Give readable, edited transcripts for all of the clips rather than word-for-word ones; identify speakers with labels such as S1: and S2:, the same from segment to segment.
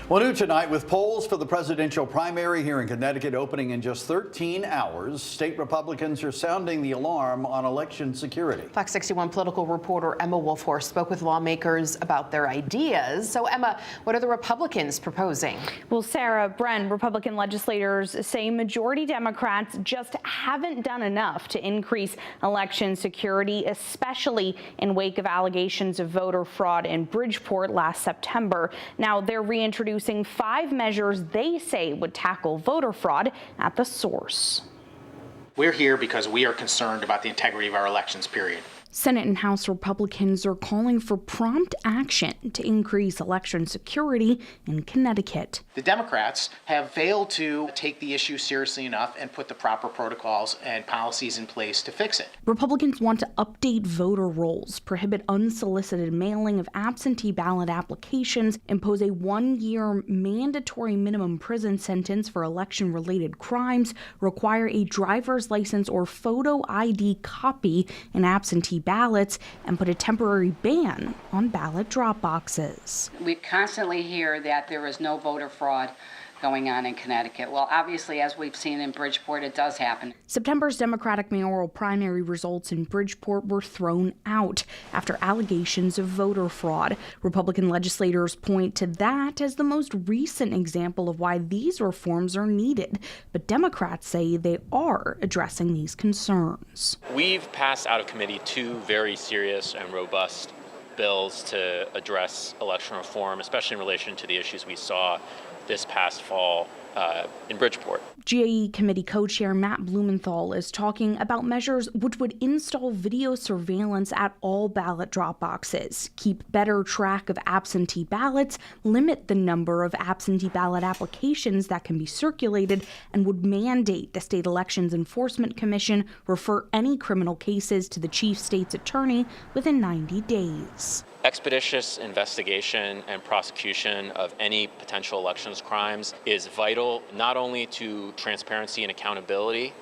S1: Well, new tonight, with polls for the presidential primary here in Connecticut opening in just 13 hours, state Republicans are sounding the alarm on election security.
S2: Fox 61 political reporter Emma Wulfhorst spoke with lawmakers about their ideas. So, Emma, what are the Republicans proposing?
S3: Well, Sarah, Brent, Republican legislators say majority Democrats just haven't done enough to increase election security, especially in wake of allegations of voter fraud in Bridgeport last September. Now, they're reintroducing 5 measures they say would tackle voter fraud at the source.
S4: We're here because we are concerned about the integrity of our elections, period.
S3: Senate and House Republicans are calling for prompt action to increase election security in Connecticut.
S4: The Democrats have failed to take the issue seriously enough and put the proper protocols and policies in place to fix it.
S3: Republicans want to update voter rolls, prohibit unsolicited mailing of absentee ballot applications, impose a 1-year mandatory minimum prison sentence for election-related crimes, require a driver's license or photo ID copy in absentee ballots, and put a temporary ban on ballot drop boxes.
S5: We constantly hear that there is no voter fraud going on in Connecticut. Well, obviously, as we've seen in Bridgeport, it does happen.
S3: September's Democratic mayoral primary results in Bridgeport were thrown out after allegations of voter fraud. Republican legislators point to that as the most recent example of why these reforms are needed. But Democrats say they are addressing these concerns.
S6: We've passed out of committee 2 very serious and robust bills to address election reform, especially in relation to the issues we saw this past fall in Bridgeport.
S3: GAE committee co-chair Matt Blumenthal is talking about measures which would install video surveillance at all ballot drop boxes, keep better track of absentee ballots, limit the number of absentee ballot applications that can be circulated, and would mandate the State Elections Enforcement Commission refer any criminal cases to the chief state's attorney within 90 days.
S6: Expeditious investigation and prosecution of any potential elections crimes is vital not only to transparency and accountability,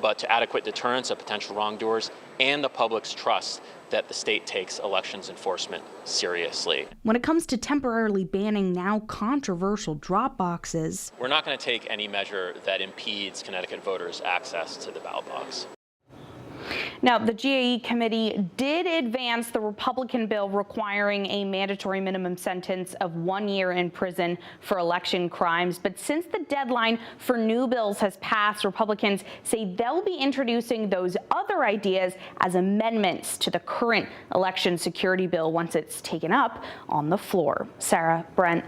S6: but to adequate deterrence of potential wrongdoers and the public's trust that the state takes elections enforcement seriously.
S3: When it comes to temporarily banning now controversial drop boxes,
S6: we're not going to take any measure that impedes Connecticut voters' access to the ballot box.
S3: Now, the GAE committee did advance the Republican bill requiring a mandatory minimum sentence of 1 year in prison for election crimes. But since the deadline for new bills has passed, Republicans say they'll be introducing those other ideas as amendments to the current election security bill once it's taken up on the floor. Sarah, Brent.